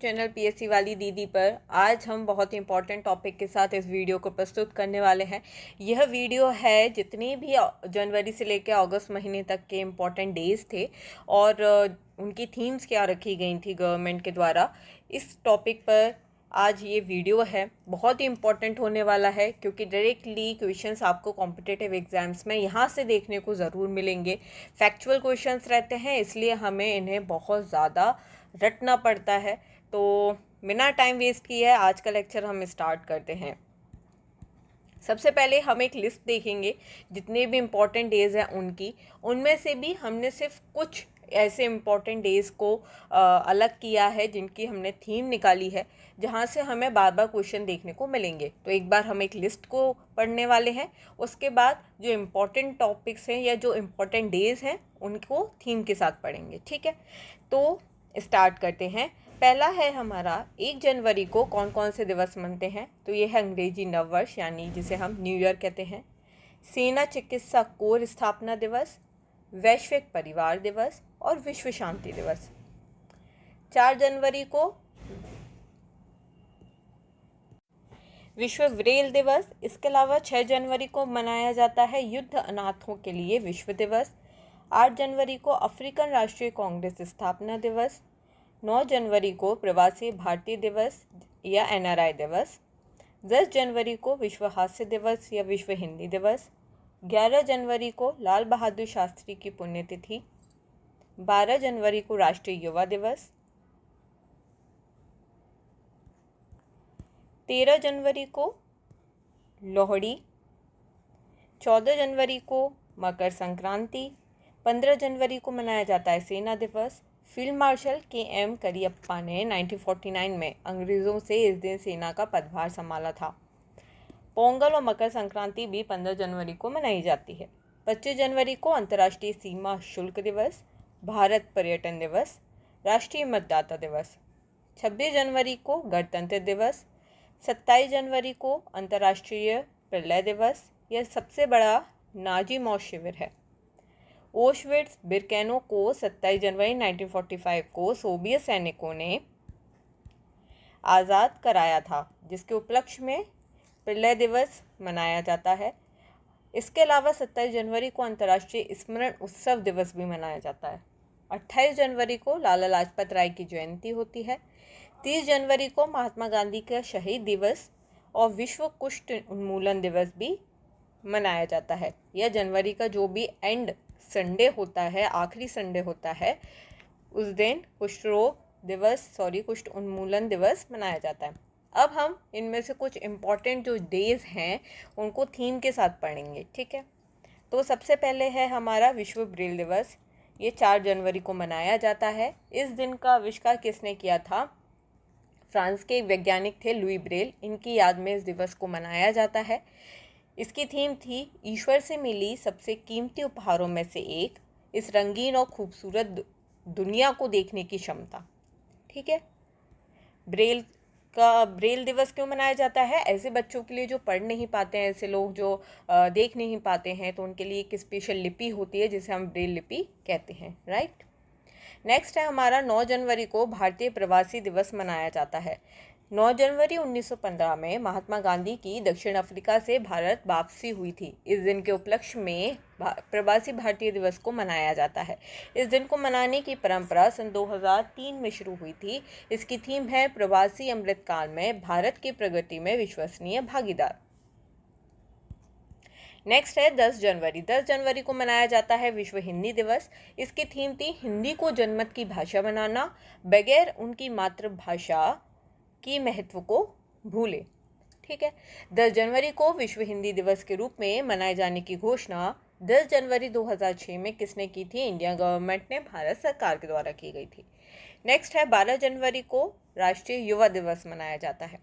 Channel PSC वाली दीदी पर आज हम बहुत ही इम्पोर्टेंट टॉपिक के साथ इस वीडियो को प्रस्तुत करने वाले हैं। यह वीडियो है जितनी भी जनवरी से लेकर अगस्त महीने तक के इम्पोर्टेंट डेज थे और उनकी थीम्स क्या रखी गई थी गवर्नमेंट के द्वारा, इस टॉपिक पर आज ये वीडियो है। बहुत ही इम्पोर्टेंट होने वाला है क्योंकि डायरेक्टली क्वेश्चंस आपको कॉम्पिटिटिव एग्जाम्स में यहाँ से देखने को ज़रूर मिलेंगे। फैक्चुअल क्वेश्चंस रहते हैं, इसलिए हमें इन्हें बहुत ज़्यादा रटना पड़ता है। तो बिना टाइम वेस्ट किए आज का लेक्चर हम स्टार्ट करते हैं। सबसे पहले हम एक लिस्ट देखेंगे जितने भी इम्पोर्टेंट डेज़ हैं उनमें से भी हमने सिर्फ कुछ ऐसे इम्पोर्टेंट डेज़ को अलग किया है जिनकी हमने थीम निकाली है, जहाँ से हमें बार बार क्वेश्चन देखने को मिलेंगे। तो एक बार हम एक लिस्ट को पढ़ने वाले हैं, उसके बाद जो इम्पोर्टेंट टॉपिक्स हैं या जो इम्पोर्टेंट डेज़ हैं उनको थीम के साथ पढ़ेंगे। ठीक है, तो स्टार्ट करते हैं। पहला है हमारा 1 जनवरी को कौन कौन से दिवस मनते हैं। तो ये है अंग्रेजी नववर्ष यानी जिसे हम न्यू ईयर कहते हैं, सेना चिकित्सा कोर स्थापना दिवस, वैश्विक परिवार दिवस और विश्व शांति दिवस। 4 जनवरी को विश्व ब्रेल दिवस। इसके अलावा 6 जनवरी को मनाया जाता है युद्ध अनाथों के लिए विश्व दिवस। 8 जनवरी को अफ्रीकन राष्ट्रीय कांग्रेस स्थापना दिवस। 9 जनवरी को प्रवासी भारतीय दिवस या एनआरआई दिवस। 10 जनवरी को विश्व हास्य दिवस या विश्व हिंदी दिवस। 11 जनवरी को लाल बहादुर शास्त्री की पुण्यतिथि। 12 जनवरी को राष्ट्रीय युवा दिवस। 13 जनवरी को लोहड़ी। 14 जनवरी को मकर संक्रांति। 15 जनवरी को मनाया जाता है सेना दिवस। Field marshal KM. करियप्पा ने 1949 में अंग्रेज़ों से इस दिन सेना का पदभार संभाला था। पोंगल और मकर संक्रांति भी 15 जनवरी को मनाई जाती है। 25 जनवरी को अंतर्राष्ट्रीय सीमा शुल्क दिवस, भारत पर्यटन दिवस, राष्ट्रीय मतदाता दिवस। 26 जनवरी को गणतंत्र दिवस। 27 जनवरी को अंतर्राष्ट्रीय प्रलय दिवस। यह सबसे बड़ा नाजी मौत शिविर है। ओशविट्स बिरकेनो को 27 जनवरी 1945 को सोवियत सैनिकों ने आज़ाद कराया था, जिसके उपलक्ष्य में प्रलय दिवस मनाया जाता है। इसके अलावा 27 जनवरी को अंतर्राष्ट्रीय स्मरण उत्सव दिवस भी मनाया जाता है। 28 जनवरी को लाला लाजपत राय की जयंती होती है। 30 जनवरी को महात्मा गांधी का शहीद दिवस और विश्व कुष्ठ उन्मूलन दिवस भी मनाया जाता है। यह जनवरी का जो भी एंड संडे होता है, आखिरी संडे होता है, उस दिन कुष्ठ उन्मूलन दिवस मनाया जाता है। अब हम इनमें से कुछ इम्पॉर्टेंट जो डेज हैं उनको थीम के साथ पढ़ेंगे। ठीक है, तो सबसे पहले है हमारा विश्व ब्रेल दिवस। ये 4 जनवरी को मनाया जाता है। इस दिन का आविष्कार किसने किया था? फ्रांस के वैज्ञानिक थे लुई ब्रेल। इनकी याद में इस दिवस को मनाया जाता है। इसकी थीम थी ईश्वर से मिली सबसे कीमती उपहारों में से एक, इस रंगीन और खूबसूरत दुनिया को देखने की क्षमता। ठीक है, ब्रेल दिवस क्यों मनाया जाता है? ऐसे बच्चों के लिए जो पढ़ नहीं पाते हैं, ऐसे लोग जो देख नहीं पाते हैं, तो उनके लिए एक स्पेशल लिपि होती है जिसे हम ब्रेल लिपि कहते हैं। राइट, नेक्स्ट है हमारा 9 जनवरी को भारतीय प्रवासी दिवस मनाया जाता है। 9 जनवरी 1915 में महात्मा गांधी की दक्षिण अफ्रीका से भारत वापसी हुई थी। इस दिन के उपलक्ष्य में प्रवासी भारतीय दिवस को मनाया जाता है। इस दिन को मनाने की परंपरा सन 2003 में शुरू हुई थी। इसकी थीम है प्रवासी अमृतकाल में भारत की प्रगति में विश्वसनीय भागीदार। नेक्स्ट है 10 जनवरी। 10 जनवरी को मनाया जाता है विश्व हिंदी दिवस। इसकी थीम थी हिंदी को जनमत की भाषा बनाना, बगैर उनकी मातृभाषा की महत्व को भूले। ठीक है, 10 जनवरी को विश्व हिंदी दिवस के रूप में मनाए जाने की घोषणा 10 जनवरी 2006 में किसने की थी? इंडिया गवर्नमेंट ने भारत सरकार के द्वारा की गई थी। नेक्स्ट है 12 जनवरी को राष्ट्रीय युवा दिवस मनाया जाता है।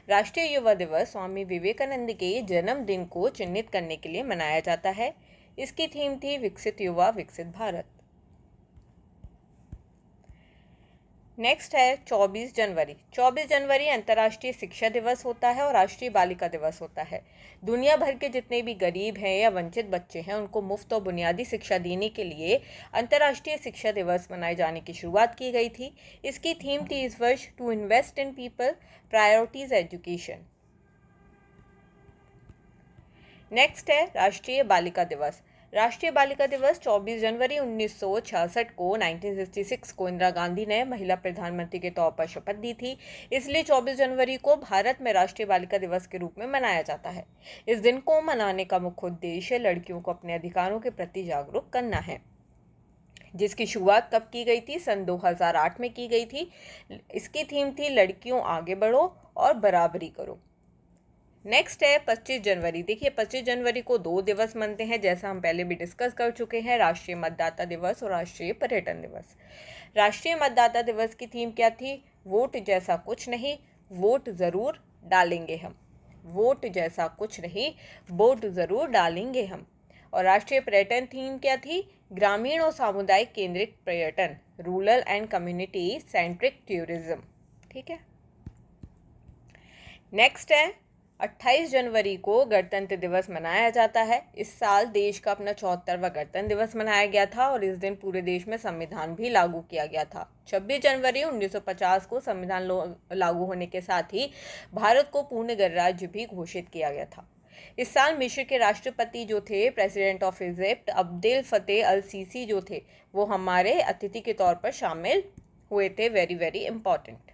राष्ट्रीय युवा दिवस स्वामी विवेकानंद के जन्मदिन को चिन्हित करने के लिए मनाया जाता है। इसकी थीम थी विकसित युवा विकसित भारत। नेक्स्ट है 24 जनवरी। 24 जनवरी अंतर्राष्ट्रीय शिक्षा दिवस होता है और राष्ट्रीय बालिका दिवस होता है। दुनिया भर के जितने भी गरीब हैं या वंचित बच्चे हैं उनको मुफ्त और बुनियादी शिक्षा देने के लिए अंतर्राष्ट्रीय शिक्षा दिवस मनाए जाने की शुरुआत की गई थी। इसकी थीम थी इस वर्ष to invest in people, priorities education. Next है राष्ट्रीय बालिका दिवस। राष्ट्रीय बालिका दिवस 24 जनवरी 1966 को 1966 को इंदिरा गांधी ने महिला प्रधानमंत्री के तौर पर शपथ दी थी। इसलिए 24 जनवरी को भारत में राष्ट्रीय बालिका दिवस के रूप में मनाया जाता है। इस दिन को मनाने का मुख्य उद्देश्य लड़कियों को अपने अधिकारों के प्रति जागरूक करना है, जिसकी शुरुआत कब की गई थी? सन 2008 में की गई थी। इसकी थीम थी लड़कियों आगे बढ़ो और बराबरी करो। नेक्स्ट है 25 जनवरी। देखिए 25 जनवरी को 2 दिवस मनते हैं, जैसा हम पहले भी डिस्कस कर चुके हैं, राष्ट्रीय मतदाता दिवस और राष्ट्रीय पर्यटन दिवस। राष्ट्रीय मतदाता दिवस की थीम क्या थी? वोट जैसा कुछ नहीं, वोट ज़रूर डालेंगे हम। वोट जैसा कुछ नहीं, वोट ज़रूर डालेंगे हम। और राष्ट्रीय पर्यटन थीम क्या थी? ग्रामीण और सामुदायिक केंद्रित पर्यटन, rural and community centric tourism. ठीक है। नेक्स्ट है 28 जनवरी को गणतंत्र दिवस मनाया जाता है। इस साल देश का अपना 74वां गणतंत्र दिवस मनाया गया था और इस दिन पूरे देश में संविधान भी लागू किया गया था। 26 जनवरी 1950 को संविधान लागू होने के साथ ही भारत को पूर्ण गणराज्य भी घोषित किया गया था। इस साल मिस्र के राष्ट्रपति जो थे, president of Egypt Abdel Fattah al Sisi जो थे, वो हमारे अतिथि के तौर पर शामिल हुए थे। Very very important.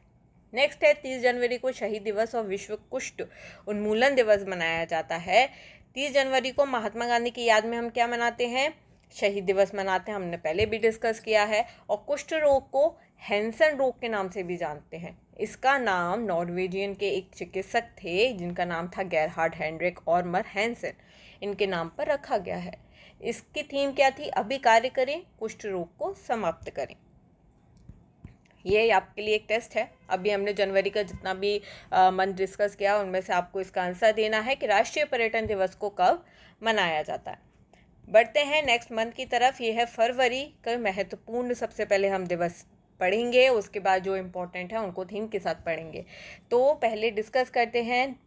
नेक्स्ट है 30 जनवरी को शहीद दिवस और विश्व कुष्ठ उन्मूलन दिवस मनाया जाता है। 30 जनवरी को महात्मा गांधी की याद में हम क्या मनाते हैं? शहीद दिवस मनाते हैं, हमने पहले भी डिस्कस किया है। और कुष्ठ रोग को हैंसन रोग के नाम से भी जानते हैं। इसका नाम नॉर्वेजियन के एक चिकित्सक थे जिनका नाम था गेरहार्ड हेनरिक ऑर्मर हैंसन, इनके नाम पर रखा गया है। इसकी थीम क्या थी? अभी कार्य करें, कुष्ठ रोग को समाप्त करें। ये आपके लिए एक टेस्ट है। अभी हमने जनवरी का जितना भी मंथ डिस्कस किया उनमें से आपको इसका आंसर देना है कि राष्ट्रीय पर्यटन दिवस को कब मनाया जाता है। बढ़ते हैं नेक्स्ट मंथ की तरफ। ये है फरवरी का महत्वपूर्ण, सबसे पहले हम दिवस पढ़ेंगे, उसके बाद जो इम्पोर्टेंट है उनको थीम के साथ पढ़ेंगे। तो पहले डिस्कस करते हैं।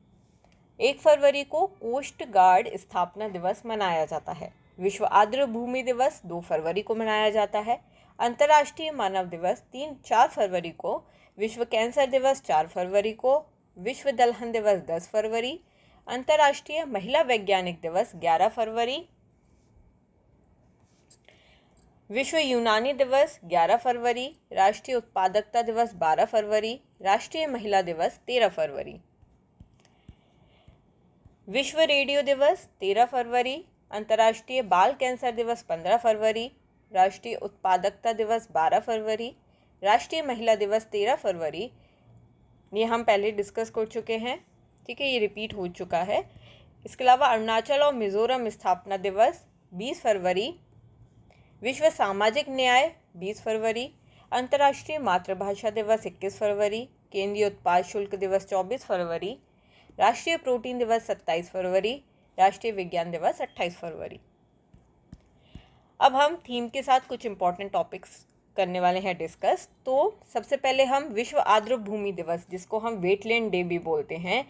1 फरवरी को कोस्ट गार्ड स्थापना दिवस मनाया जाता है। विश्व आर्द्र भूमि दिवस 2 फरवरी को मनाया जाता है। अंतर्राष्ट्रीय मानव दिवस 4 फरवरी को। विश्व कैंसर दिवस 4 फरवरी को। विश्व दलहन दिवस 10 फरवरी। अंतर्राष्ट्रीय महिला वैज्ञानिक दिवस 11 फरवरी। विश्व यूनानी दिवस 11 फरवरी। राष्ट्रीय उत्पादकता दिवस 12 फरवरी। राष्ट्रीय महिला दिवस 13 फरवरी। विश्व रेडियो दिवस 13 फरवरी। अंतर्राष्ट्रीय बाल कैंसर दिवस 15 फरवरी। राष्ट्रीय उत्पादकता दिवस 12 फरवरी। राष्ट्रीय महिला दिवस 13 फरवरी। ये हम पहले डिस्कस कर चुके हैं, ठीक है, ये रिपीट हो चुका है। इसके अलावा अरुणाचल और मिजोरम स्थापना दिवस 20 फरवरी। विश्व सामाजिक न्याय 20 फरवरी। अंतर्राष्ट्रीय मातृभाषा दिवस 21 फरवरी। केंद्रीय उत्पाद शुल्क दिवस 24 फरवरी। राष्ट्रीय प्रोटीन दिवस 27 फरवरी। राष्ट्रीय विज्ञान दिवस 28 फरवरी। अब हम थीम के साथ कुछ इंपॉर्टेंट टॉपिक्स करने वाले हैं डिस्कस। तो सबसे पहले हम विश्व आर्द्र भूमि दिवस, जिसको हम वेटलैंड डे भी बोलते हैं,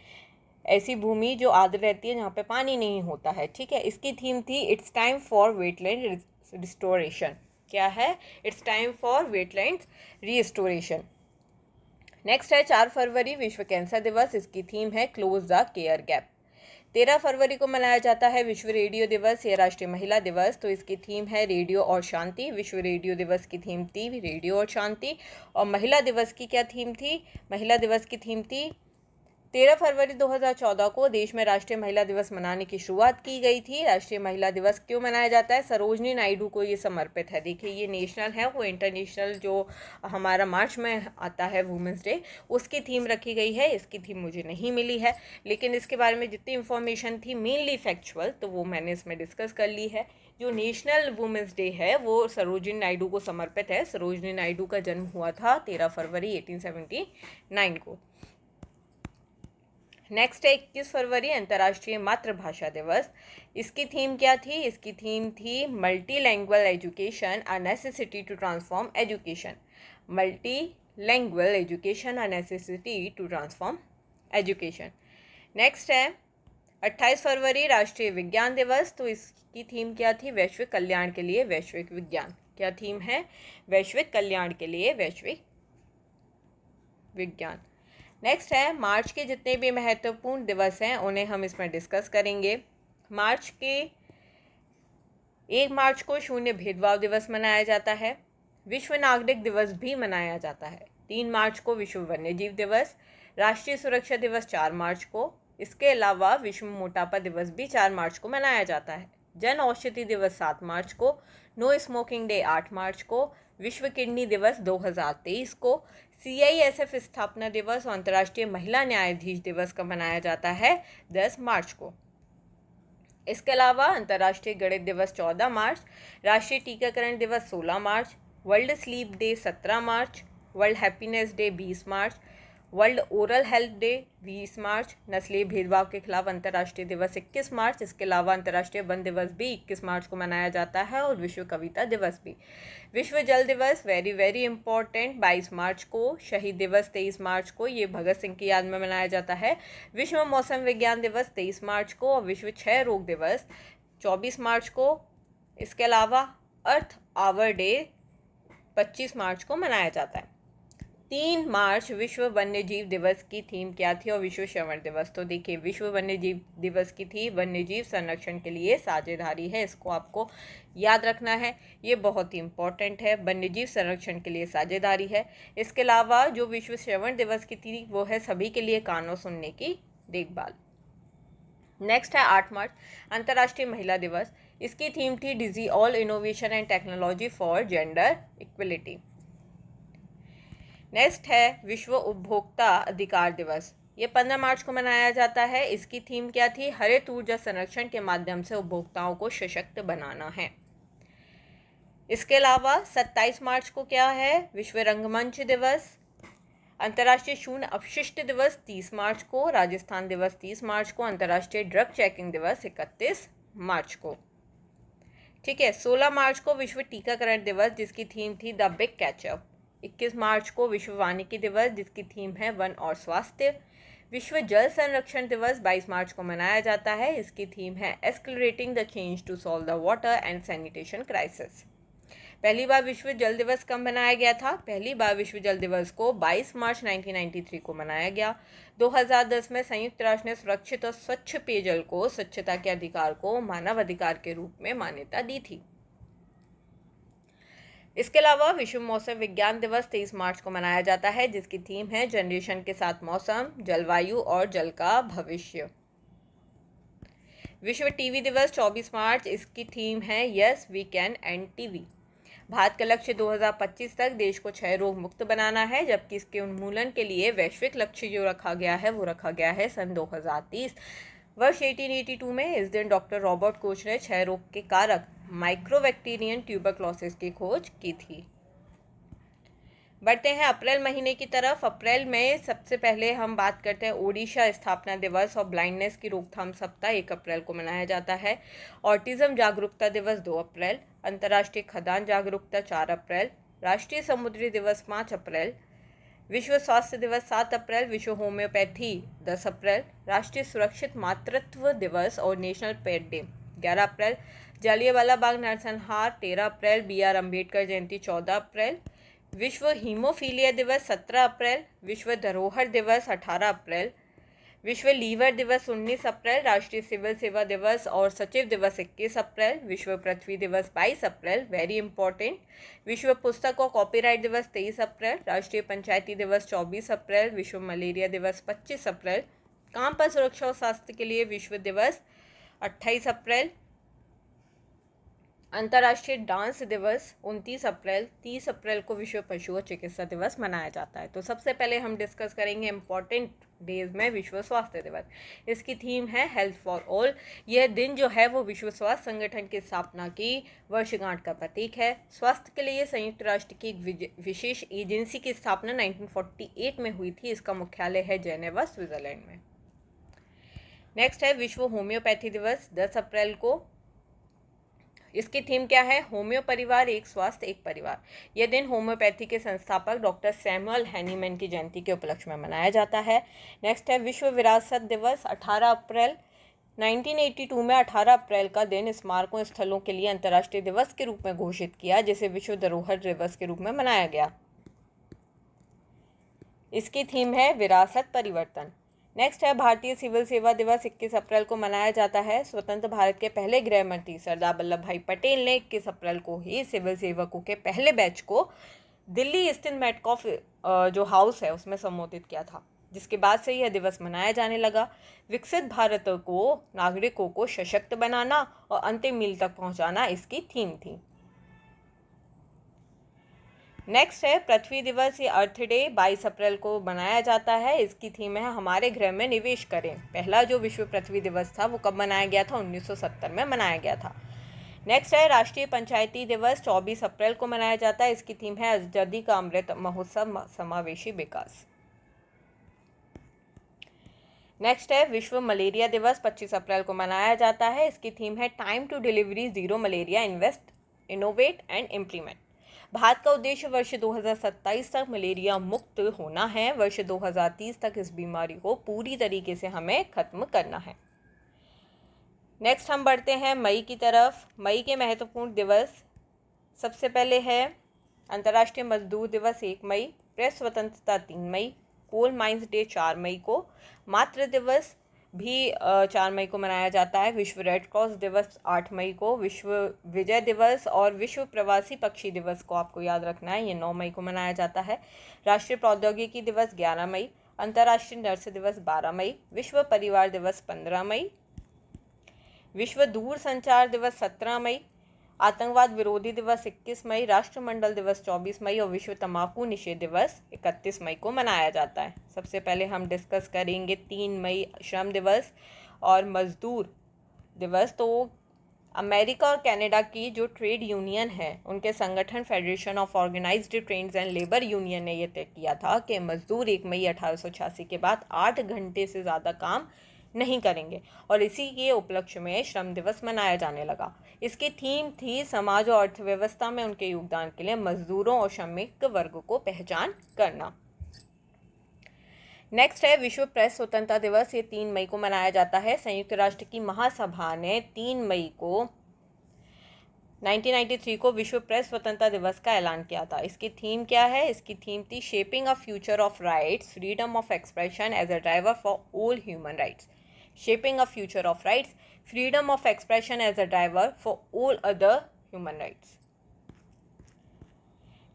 ऐसी भूमि जो आर्द्र रहती है जहाँ पे पानी नहीं होता है, ठीक है, इसकी थीम थी it's time for wetland restoration. क्या है? It's time for wetland restoration. Next है 4 फरवरी विश्व कैंसर दिवस। इसकी थीम है क्लोज द केयर गैप। 13 फरवरी को मनाया जाता है विश्व रेडियो दिवस या राष्ट्रीय महिला दिवस। तो इसकी थीम है रेडियो और शांति। विश्व रेडियो दिवस की थीम थी रेडियो और शांति। और महिला दिवस की क्या थीम थी? महिला दिवस की थीम थी 13 फरवरी 2014 को देश में राष्ट्रीय महिला दिवस मनाने की शुरुआत की गई थी। राष्ट्रीय महिला दिवस क्यों मनाया जाता है? सरोजनी नायडू को ये समर्पित है। देखिए ये नेशनल है, वो इंटरनेशनल जो हमारा मार्च में आता है वुमेंस डे, उसकी थीम रखी गई है। इसकी थीम मुझे नहीं मिली है, लेकिन इसके बारे में जितनी इन्फॉर्मेशन थी मेनली फैक्चुअल, तो वो मैंने इसमें डिस्कस कर ली है। जो नेशनल वुमेंस डे है वो सरोजनी नायडू को समर्पित है। सरोजनी नायडू का जन्म हुआ था 13 फरवरी 1879 को। नेक्स्ट है 21 फरवरी अंतर्राष्ट्रीय मातृभाषा दिवस। इसकी थीम क्या थी? इसकी थीम थी multi language education, a necessity to transform education. Multi lingual education a necessity to transform education. Next है 28 फरवरी राष्ट्रीय विज्ञान दिवस। तो इसकी थीम क्या थी? वैश्विक कल्याण के लिए वैश्विक विज्ञान। क्या थीम है? वैश्विक कल्याण के लिए वैश्विक विज्ञान। नेक्स्ट है मार्च के जितने भी महत्वपूर्ण दिवस हैं उन्हें हम इसमें डिस्कस करेंगे। मार्च के 1 मार्च को शून्य भेदभाव दिवस मनाया जाता है। विश्व नागरिक दिवस भी मनाया जाता है। 3 मार्च को विश्व वन्यजीव दिवस। राष्ट्रीय सुरक्षा दिवस 4 मार्च को। इसके अलावा विश्व मोटापा दिवस भी 4 मार्च को मनाया जाता है। जन औषधि दिवस 7 मार्च को। नो स्मोकिंग डे 8 मार्च को। विश्व किडनी दिवस 2023 को। CISF स्थापना दिवस और अंतर्राष्ट्रीय महिला न्यायाधीश दिवस का मनाया जाता है 10 मार्च को। इसके अलावा अंतर्राष्ट्रीय गणित दिवस 14 मार्च, राष्ट्रीय टीकाकरण दिवस 16 मार्च, वर्ल्ड स्लीप डे 17 मार्च, वर्ल्ड हैप्पीनेस डे 20 मार्च, वर्ल्ड ओरल हेल्थ डे 20 मार्च, नस्लीय भेदभाव के खिलाफ अंतर्राष्ट्रीय दिवस 21 मार्च। इसके अलावा अंतर्राष्ट्रीय वन दिवस भी 21 मार्च को मनाया जाता है और विश्व कविता दिवस भी। विश्व जल दिवस वेरी वेरी इंपॉर्टेंट 22 मार्च को। शहीद दिवस 23 मार्च को, ये भगत सिंह की याद में मनाया जाता है। विश्व मौसम विज्ञान दिवस 23 मार्च को और विश्व क्षय रोग दिवस 24 मार्च को। इसके अलावा अर्थ आवर डे 25 मार्च को मनाया जाता है। 3 मार्च विश्व वन्यजीव दिवस की थीम क्या थी और विश्व श्रवण दिवस? तो देखिए, विश्व वन्यजीव दिवस की थी वन्यजीव संरक्षण के लिए साझेदारी है। इसको आपको याद रखना है, ये बहुत ही इंपॉर्टेंट है। वन्यजीव संरक्षण के लिए साझेदारी है। इसके अलावा जो विश्व श्रवण दिवस की थी वो है सभी के लिए कानों सुनने की देखभाल। नेक्स्ट है 8 मार्च अंतर्राष्ट्रीय महिला दिवस। इसकी थीम थी DigitALL innovation and technology for gender equality. Next है विश्व उपभोक्ता अधिकार दिवस। ये 15 मार्च को मनाया जाता है। इसकी थीम क्या थी? हरित ऊर्जा संरक्षण के माध्यम से उपभोक्ताओं को सशक्त बनाना है। इसके अलावा 27 मार्च को क्या है? विश्व रंगमंच दिवस। अंतर्राष्ट्रीय शून्य अपशिष्ट दिवस 30 मार्च को। राजस्थान दिवस 30 मार्च को। अंतर्राष्ट्रीय ड्रग चेकिंग दिवस 31 मार्च को। ठीक है। 16 मार्च को विश्व टीकाकरण दिवस जिसकी थीम थी द बिग कैचअप। 21 मार्च को विश्व वानिकी दिवस जिसकी थीम है वन और स्वास्थ्य। विश्व जल संरक्षण दिवस 22 मार्च को मनाया जाता है। इसकी थीम है accelerating the change to solve the water and sanitation crisis. पहली बार विश्व जल दिवस कब मनाया गया था? पहली बार विश्व जल दिवस को 22 मार्च 1993 को मनाया गया। 2010 में संयुक्त राष्ट्र ने सुरक्षित और स्वच्छ पेयजल को स्वच्छता के अधिकार को मानव अधिकार के रूप में मान्यता दी थी। इसके अलावा विश्व मौसम विज्ञान दिवस 23 मार्च को मनाया जाता है जिसकी थीम है जनरेशन के साथ मौसम, जलवायु और जल का भविष्य। विश्व टीवी दिवस 24 मार्च, इसकी थीम है yes we can end TB. Bharat का लक्ष्य 2025 तक देश को क्षय रोग मुक्त बनाना है, जबकि इसके उन्मूलन के लिए वैश्विक लक्ष्य जो रखा गया है वो रखा गया है सन 2030। वर्ष 1882 में इस दिन डॉक्टर रॉबर्ट कोच ने क्षय रोग के कारक माइक्रोबैक्टीरियन ट्यूबरक्लोसिस की खोज की थी। बढ़ते हैं अप्रैल महीने की तरफ। अप्रैल में सबसे पहले हम बात करते हैं ओडिशा स्थापना दिवस और ब्लाइंडनेस की रोकथाम सप्ताह 1 अप्रैल को मनाया जाता है। ऑटिज्म जागरूकता दिवस 2 अप्रैल, अंतर्राष्ट्रीय खदान जागरूकता 4 अप्रैल, राष्ट्रीय समुद्री दिवस 5 अप्रैल, विश्व स्वास्थ्य दिवस 7 अप्रैल, विश्व होम्योपैथी 10 अप्रैल, राष्ट्रीय सुरक्षित मातृत्व दिवस और नेशनल पेट डे 11 अप्रैल, जालियांवाला बाग नरसंहार 13 अप्रैल, BR अम्बेडकर जयंती 14 अप्रैल, विश्व हीमोफीलिया दिवस 17 अप्रैल, विश्व धरोहर दिवस 18 अप्रैल, विश्व लीवर दिवस 19 अप्रैल, राष्ट्रीय सिविल सेवा दिवस और सचिव दिवस 21 अप्रैल, विश्व पृथ्वी दिवस 22 अप्रैल, वेरी इंपॉर्टेंट, विश्व पुस्तक और कॉपीराइट दिवस 23 अप्रैल, राष्ट्रीय पंचायती दिवस 24 अप्रैल, विश्व मलेरिया दिवस 25 अप्रैल, काम पर सुरक्षा और स्वास्थ्य के लिए विश्व दिवस 28 अप्रैल, अंतर्राष्ट्रीय डांस दिवस 29 अप्रैल, 30 अप्रैल को विश्व पशु और चिकित्सा दिवस मनाया जाता है। तो सबसे पहले हम डिस्कस करेंगे इम्पॉर्टेंट डेज में विश्व स्वास्थ्य दिवस। इसकी थीम है हेल्थ फॉर ऑल। यह दिन जो है वो विश्व स्वास्थ्य संगठन की स्थापना की वर्षगांठ का प्रतीक है। स्वास्थ्य के लिए संयुक्त राष्ट्र की एक विशेष एजेंसी की स्थापना 1948 में हुई थी। इसका मुख्यालय है जेनेवा, स्विट्जरलैंड में। नेक्स्ट है विश्व होम्योपैथी दिवस 10 अप्रैल को। इसकी थीम क्या है? होम्यो परिवार, एक स्वास्थ्य एक परिवार। यह दिन होम्योपैथी के संस्थापक डॉक्टर सैमुअल हैनीमैन की जयंती के उपलक्ष्य में मनाया जाता है। नेक्स्ट है विश्व विरासत दिवस। 18 अप्रैल 1982 में 18 अप्रैल का दिन स्मारकों स्थलों के लिए अंतर्राष्ट्रीय दिवस के रूप में घोषित किया, जिसे विश्व धरोहर दिवस के रूप में मनाया गया। इसकी थीम है विरासत परिवर्तन। नेक्स्ट है भारतीय सिविल सेवा दिवस। 21 अप्रैल को मनाया जाता है। स्वतंत्र भारत के पहले गृह मंत्री सरदार वल्लभ भाई पटेल ने 21 अप्रैल को ही सिविल सेवकों के पहले बैच को दिल्ली स्थित मेटकॉफ जो हाउस है उसमें संबोधित किया था, जिसके बाद से यह दिवस मनाया जाने लगा। विकसित भारत को नागरिकों को सशक्त बनाना और अंतिम मील तक पहुंचाना इसकी थीम थी। नेक्स्ट है पृथ्वी दिवस। ये अर्थ डे 22 अप्रैल को मनाया जाता है। इसकी थीम है हमारे ग्रह में निवेश करें। पहला जो विश्व पृथ्वी दिवस था वो कब मनाया गया था? 1970 में मनाया गया था। नेक्स्ट है राष्ट्रीय पंचायती दिवस। 24 अप्रैल को मनाया जाता है। इसकी थीम है आजादी का अमृत महोत्सव, समावेशी विकास। नेक्स्ट है विश्व मलेरिया दिवस। 25 अप्रैल को मनाया जाता है। इसकी थीम है time to delivery zero malaria, invest, innovate and implement. Bharat का उद्देश्य वर्ष 2027 तक मलेरिया मुक्त होना है। वर्ष 2030 तक इस बीमारी को पूरी तरीके से हमें खत्म करना है। नेक्स्ट हम बढ़ते हैं मई की तरफ। मई के महत्वपूर्ण दिवस, सबसे पहले है अंतर्राष्ट्रीय मजदूर दिवस 1 मई, प्रेस स्वतंत्रता 3 मई, कोल माइंस डे 4 मई को, मातृ दिवस भी 4 मई को मनाया जाता है। विश्व रेड क्रॉस दिवस 8 मई को, विश्व विजय दिवस और विश्व प्रवासी पक्षी दिवस को आपको याद रखना है, ये 9 मई को मनाया जाता है। राष्ट्रीय प्रौद्योगिकी दिवस 11 मई, अंतर्राष्ट्रीय नर्स दिवस 12 मई, विश्व परिवार दिवस 15 मई, विश्व दूर संचार दिवस 17 मई, आतंकवाद विरोधी दिवस 21 मई, राष्ट्रमंडल दिवस 24 मई और विश्व तंबाकू निषेध दिवस 31 मई को मनाया जाता है। सबसे पहले हम डिस्कस करेंगे 3 मई श्रम दिवस और मजदूर दिवस। तो अमेरिका और कनाडा की जो ट्रेड यूनियन है उनके संगठन federation of organised trades and labour union ने यह तय किया था कि मजदूर 1 मई 1886 के बाद 8 घंटे से ज़्यादा काम नहीं करेंगे और इसी के उपलक्ष्य में श्रम दिवस मनाया जाने लगा। इसकी थीम थी समाज और अर्थव्यवस्था में उनके योगदान के लिए मजदूरों और श्रमिक वर्ग को पहचान करना। नेक्स्ट है विश्व प्रेस स्वतंत्रता दिवस। ये 3 मई को मनाया जाता है। संयुक्त राष्ट्र की महासभा ने 3 मई को 1993 को विश्व प्रेस स्वतंत्रता दिवस का ऐलान किया था। इसकी थीम क्या है? इसकी थीम थी shaping a future of rights, freedom of expression as a driver for all human rights. Shaping a future of rights, freedom of expression as a driver for all other human rights.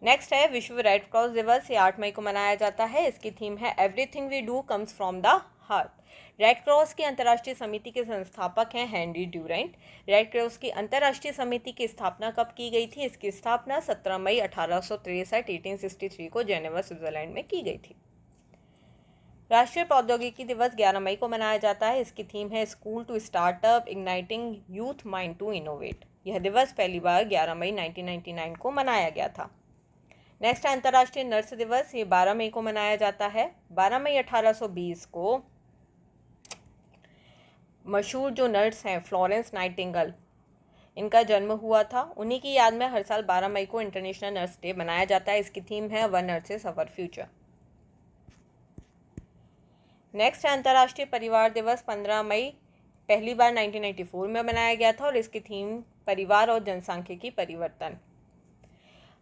Next है विश्व red cross दिवस। ये 8 मई को मनाया जाता है। इसकी theme है everything we do comes from the heart. Red cross की अंतर्राष्ट्रीय समिति के संस्थापक हैं हेनरी ड्यूरेंट। रेड क्रॉस की अंतर्राष्ट्रीय समिति की स्थापना कब की गई थी? इसकी स्थापना 17 मई 1863 को जेनेवा, स्विट्जरलैंड में की गई थी। राष्ट्रीय प्रौद्योगिकी दिवस 11 मई को मनाया जाता है। इसकी थीम है school to startup, igniting youth mind to innovate. यह दिवस पहली बार 11 मई 1999 को मनाया गया था। नेक्स्ट है अंतर्राष्ट्रीय नर्स दिवस। ये 12 मई को मनाया जाता है। 12 मई 1820 को मशहूर जो नर्स हैं फ्लोरेंस नाइटिंगेल, इनका जन्म हुआ था। उन्हीं की याद में हर साल 12 मई को इंटरनेशनल नर्स डे मनाया जाता है। इसकी थीम है वन नर्सेस अवर फ्यूचर। नेक्स्ट है अंतर्राष्ट्रीय परिवार दिवस। 15 मई पहली बार 1994 में मनाया गया था और इसकी थीम परिवार और जनसांख्यिकी परिवर्तन।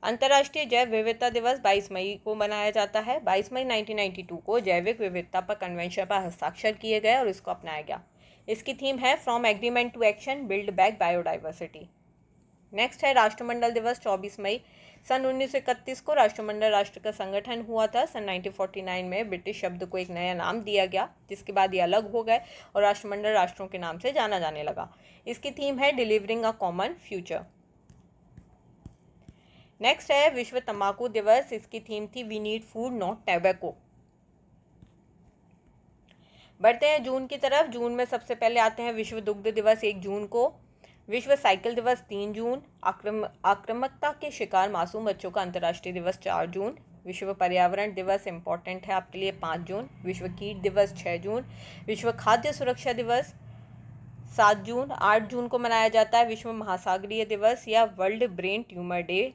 अंतर्राष्ट्रीय जैव विविधता दिवस 22 मई को मनाया जाता है। 22 मई 1992 को जैविक विविधता पर कन्वेंशन पर हस्ताक्षर किए गए और इसको अपनाया गया। इसकी थीम है from agreement to action, build back biodiversity. Next है राष्ट्रमंडल दिवस। 24 मई सन 1931 को राष्ट्रमंडल राष्ट्र का संगठन हुआ था। सन 1949 में ब्रिटिश शब्द को एक नया नाम दिया गया, जिसके बाद ये अलग हो गए और राष्ट्रमंडल राष्ट्रों के नाम से जाना जाने लगा। इसकी थीम है delivering a common future. Next है विश्व तंबाकू दिवस। इसकी थीम थी we need food not tobacco. बढ़ते हैं जून की तरफ। जून में सबसे पहले आते हैं विश्व दुग्ध दिवस 1 जून को, विश्व साइकिल दिवस 3 जून, आक्रामकता के शिकार मासूम बच्चों का अंतर्राष्ट्रीय दिवस 4 जून, विश्व पर्यावरण दिवस इंपॉर्टेंट है आपके लिए 5 जून, विश्व कीट दिवस 6 जून, विश्व खाद्य सुरक्षा दिवस 7 जून, 8 जून को मनाया जाता है विश्व महासागरीय दिवस या world brain tumour day.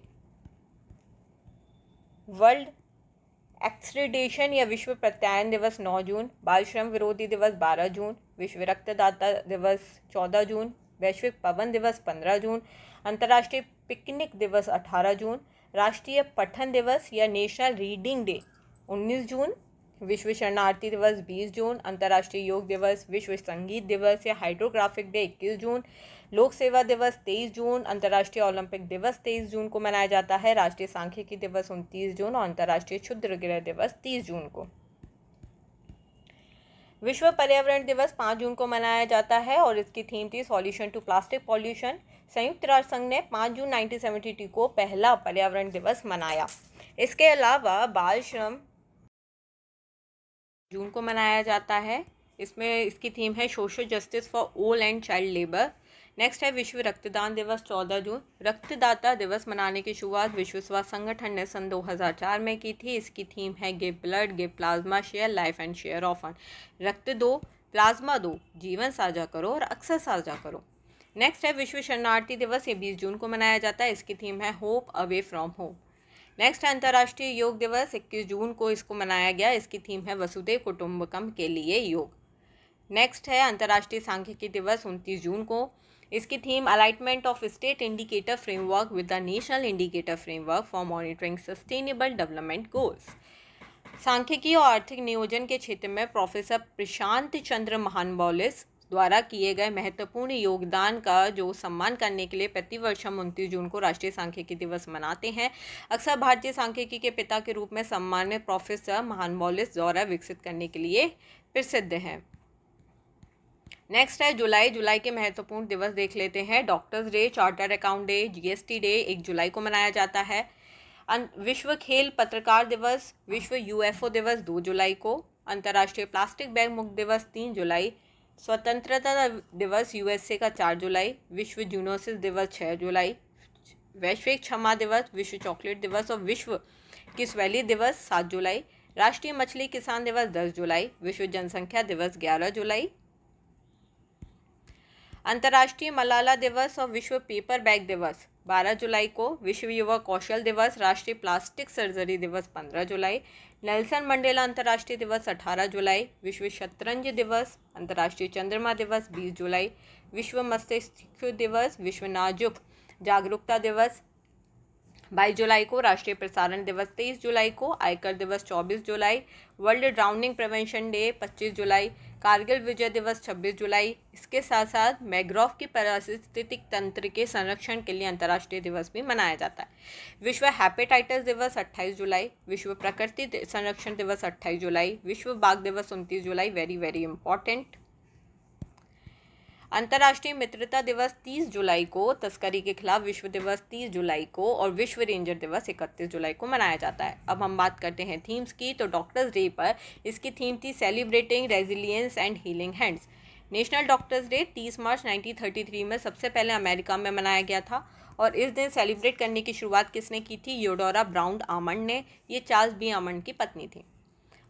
World extradition या विश्व प्रत्यायन दिवस 9 जून, बाल श्रम विरोधी दिवस 12 जून, विश्व रक्तदाता दिवस 14 जून, वैश्विक पवन दिवस 15 जून, अंतर्राष्ट्रीय पिकनिक दिवस 18 जून, राष्ट्रीय पठन दिवस या नेशनल रीडिंग डे 19 जून, विश्व शरणार्थी दिवस 20 जून, अंतर्राष्ट्रीय योग दिवस, विश्व संगीत दिवस या हाइड्रोग्राफिक डे 21 जून, लोक सेवा दिवस 23 जून, अंतर्राष्ट्रीय ओलंपिक दिवस 23 जून को मनाया जाता है, राष्ट्रीय सांख्यिकी दिवस 29 जून और अंतर्राष्ट्रीय क्षुद्र गृह दिवस 30 जून को। विश्व पर्यावरण दिवस 5 जून को मनाया जाता है और इसकी थीम थी सॉल्यूशन टू प्लास्टिक पॉल्यूशन। संयुक्त राष्ट्र संघ ने 5 जून 1972 को पहला पर्यावरण दिवस मनाया। इसके अलावा बाल श्रम जून को मनाया जाता है, इसमें इसकी थीम है social justice for all and child labour. Next है विश्व रक्तदान दिवस 14 जून। रक्तदाता दिवस मनाने की शुरुआत विश्व स्वास्थ्य संगठन ने सन 2004 में की थी। इसकी थीम है give blood, give plasma, share life and share often. रक्त दो, प्लाज्मा दो, जीवन साझा करो और अक्सर साझा करो। नेक्स्ट है विश्व शरणार्थी दिवस, ये 20 जून को मनाया जाता है। इसकी थीम है hope away from home. Next है अंतर्राष्ट्रीय योग दिवस, 21 जून को इसको मनाया गया। इसकी थीम है वसुधैव कुटुंबकम के लिए योग। नेक्स्ट है अंतर्राष्ट्रीय सांख्यिकी दिवस 29 जून को। इसकी theme alignment of state indicator framework with the national indicator framework for monitoring sustainable development goals. सांख्यिकी और आर्थिक नियोजन के क्षेत्र में प्रोफेसर प्रशांत चंद्र महानबौलिस द्वारा किए गए महत्वपूर्ण योगदान का जो सम्मान करने के लिए प्रतिवर्ष हम 29 जून को राष्ट्रीय सांख्यिकी दिवस मनाते हैं। अक्सर भारतीय सांख्यिकी के पिता के रूप में सम्मानित प्रोफेसर महानबौलिस द्वारा विकसित करने के लिए प्रसिद्ध हैं। नेक्स्ट है जुलाई के महत्वपूर्ण दिवस देख लेते हैं। Doctors day, charter account day, GST day 1 जुलाई को मनाया जाता है। विश्व खेल पत्रकार दिवस, विश्व यूएफओ दिवस 2 जुलाई को, अंतर्राष्ट्रीय प्लास्टिक बैग मुक्त दिवस 3 जुलाई, स्वतंत्रता दिवस यूएसए का 4 जुलाई, विश्व जूनोसिस दिवस 6 जुलाई, वैश्विक क्षमा दिवस, विश्व चॉकलेट दिवस और विश्व किस वैली दिवस 7 जुलाई, राष्ट्रीय मछली किसान दिवस 10 जुलाई, विश्व जनसंख्या दिवस 11 जुलाई, अंतर्राष्ट्रीय मलाला दिवस और विश्व पेपर बैग दिवस 12 जुलाई को, विश्व युवा कौशल दिवस, राष्ट्रीय प्लास्टिक सर्जरी दिवस 15 जुलाई, नेल्सन मंडेला अंतर्राष्ट्रीय दिवस 18 जुलाई, विश्व शतरंज दिवस, अंतर्राष्ट्रीय चंद्रमा दिवस 20 जुलाई, विश्व मस्तिष्क दिवस, विश्व नाजुक जागरूकता दिवस 22 जुलाई को, राष्ट्रीय प्रसारण दिवस 23 जुलाई को, आयकर दिवस 24 जुलाई, वर्ल्ड ड्राउनिंग प्रिवेंशन डे 25 जुलाई, कारगिल विजय दिवस 26 जुलाई। इसके साथ साथ मैंग्रोव की पारिस्थितिक तंत्र के संरक्षण के लिए अंतर्राष्ट्रीय दिवस भी मनाया जाता है। विश्व हेपेटाइटिस दिवस 28 जुलाई, विश्व प्रकृति संरक्षण दिवस 28 जुलाई, विश्व बाघ दिवस 29 जुलाई, वेरी वेरी इंपॉर्टेंट। अंतर्राष्ट्रीय मित्रता दिवस 30 जुलाई को, तस्करी के खिलाफ विश्व दिवस 30 जुलाई को और विश्व रेंजर दिवस 31 जुलाई को मनाया जाता है। अब हम बात करते हैं थीम्स की। तो डॉक्टर्स डे पर इसकी थीम थी celebrating resilience and healing hands. National doctors day 30 मार्च 1933 में सबसे पहले अमेरिका में मनाया गया था और इस दिन सेलिब्रेट करने की शुरुआत किसने की थी? यूडोरा ब्राउन आमंड ने। ये चार्ल्स बी आमंड की पत्नी थी।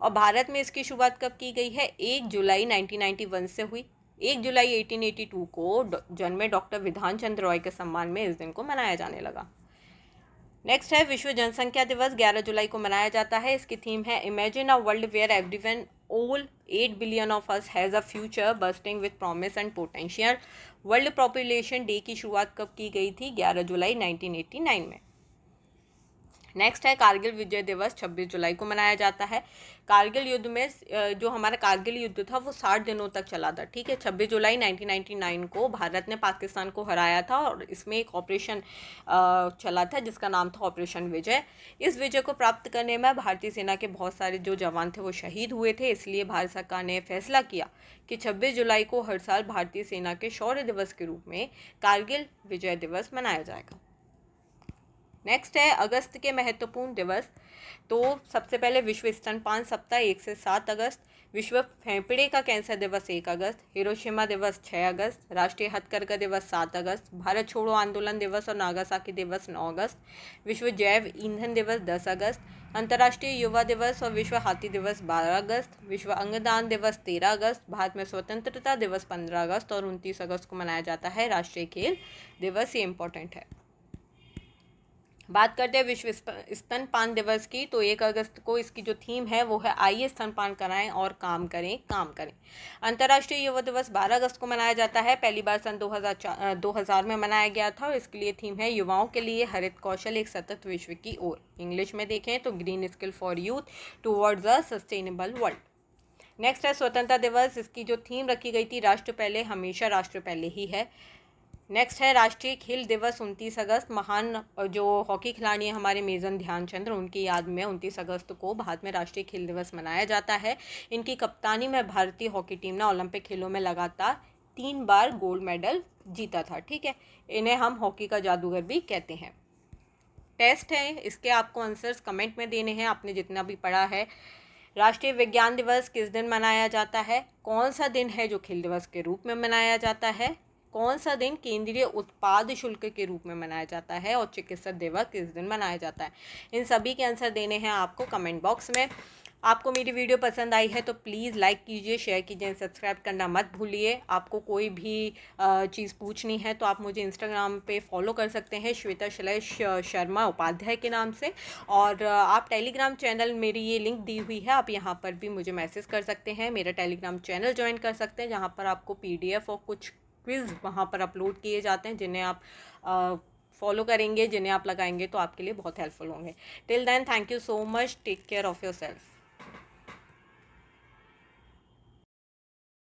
और भारत में इसकी शुरुआत कब की गई है? 1 जुलाई 1991 से हुई। 1 जुलाई 1882 को जन्मे डॉक्टर विधान चंद्र रॉय के सम्मान में इस दिन को मनाया जाने लगा। नेक्स्ट है विश्व जनसंख्या दिवस, 11 जुलाई को मनाया जाता है। इसकी थीम है imagine a world where everyone all 8 billion of us has a future bursting with promise and potential. World population day की शुरुआत कब की गई थी? 11 जुलाई 1989 में। नेक्स्ट है कारगिल विजय दिवस, 26 जुलाई को मनाया जाता है। कारगिल युद्ध में जो हमारा कारगिल युद्ध था वो 60 दिनों तक चला था, ठीक है। 26 जुलाई 1999 को भारत ने पाकिस्तान को हराया था और इसमें एक ऑपरेशन चला था जिसका नाम था ऑपरेशन विजय। इस विजय को प्राप्त करने में भारतीय सेना के बहुत सारे जो जवान थे वो शहीद हुए थे, इसलिए भारत सरकार ने फैसला किया कि 26 जुलाई को हर साल भारतीय सेना के शौर्य दिवस के रूप में कारगिल विजय दिवस मनाया जाएगा। नेक्स्ट है अगस्त के महत्वपूर्ण दिवस। तो सबसे पहले विश्व स्तनपान सप्ताह 1 से 7 अगस्त, विश्व फेफड़े का कैंसर दिवस 1 अगस्त, हिरोशिमा दिवस 6 अगस्त, राष्ट्रीय हथकरघा दिवस 7 अगस्त, भारत छोड़ो आंदोलन दिवस और नागासाकी दिवस 9 अगस्त, विश्व जैव ईंधन दिवस 10 अगस्त, अंतर्राष्ट्रीय युवा दिवस और विश्व हाथी दिवस 12 अगस्त, विश्व अंगदान दिवस 13 अगस्त, भारत में स्वतंत्रता दिवस 15 अगस्त और 29 अगस्त को मनाया जाता है राष्ट्रीय खेल दिवस। ये इंपॉर्टेंट है। बात करते हैं विश्व स्तनपान दिवस की। तो 1 अगस्त को इसकी जो थीम है वो है आइए स्तनपान कराएं और काम करें। अंतर्राष्ट्रीय युवा दिवस 12 अगस्त को मनाया जाता है। पहली बार सन 2000 में मनाया गया था और इसके लिए थीम है युवाओं के लिए हरित कौशल एक सतत विश्व की ओर। इंग्लिश में देखें तो green skill for youth towards a sustainable world. Next है स्वतंत्रता दिवस। इसकी जो थीम रखी गई थी राष्ट्र पहले हमेशा राष्ट्र पहले ही है। नेक्स्ट है राष्ट्रीय खेल दिवस 29 अगस्त। महान जो हॉकी खिलाड़ी हैं हमारे मेजर ध्यानचंद, उनकी याद में 29 अगस्त को भारत में राष्ट्रीय खेल दिवस मनाया जाता है। इनकी कप्तानी में भारतीय हॉकी टीम ने ओलंपिक खेलों में लगातार 3 बार गोल्ड मेडल जीता था। ठीक है, इन्हें हम हॉकी का जादूगर भी कहते हैं। टेस्ट है, इसके आपको आंसर्स कमेंट में देने हैं आपने जितना भी पढ़ा है। राष्ट्रीय विज्ञान दिवस किस दिन मनाया जाता है? कौन सा दिन है जो खेल दिवस के रूप में मनाया जाता है? कौन सा दिन केंद्रीय उत्पाद शुल्क के रूप में मनाया जाता है? और चिकित्सक दिवस किस दिन मनाया जाता है? इन सभी के आंसर देने हैं आपको कमेंट बॉक्स में। आपको मेरी वीडियो पसंद आई है तो प्लीज़ लाइक कीजिए, शेयर कीजिए, सब्सक्राइब करना मत भूलिए। आपको कोई भी चीज़ पूछनी है तो आप मुझे इंस्टाग्राम पे फॉलो कर सकते हैं श्वेता_शर्मा उपाध्याय के नाम से। और आप टेलीग्राम चैनल, मेरी ये लिंक दी हुई है, आप यहाँ पर भी मुझे मैसेज कर सकते हैं। मेरा टेलीग्राम चैनल ज्वाइन कर सकते हैं जहाँ पर आपको PDF और कुछ क्विज़ वहाँ पर अपलोड किए जाते हैं जिन्हें आप फॉलो करेंगे, जिन्हें आप लगाएंगे तो आपके लिए बहुत हेल्पफुल होंगे। Till then, thank you so much, take care of your self.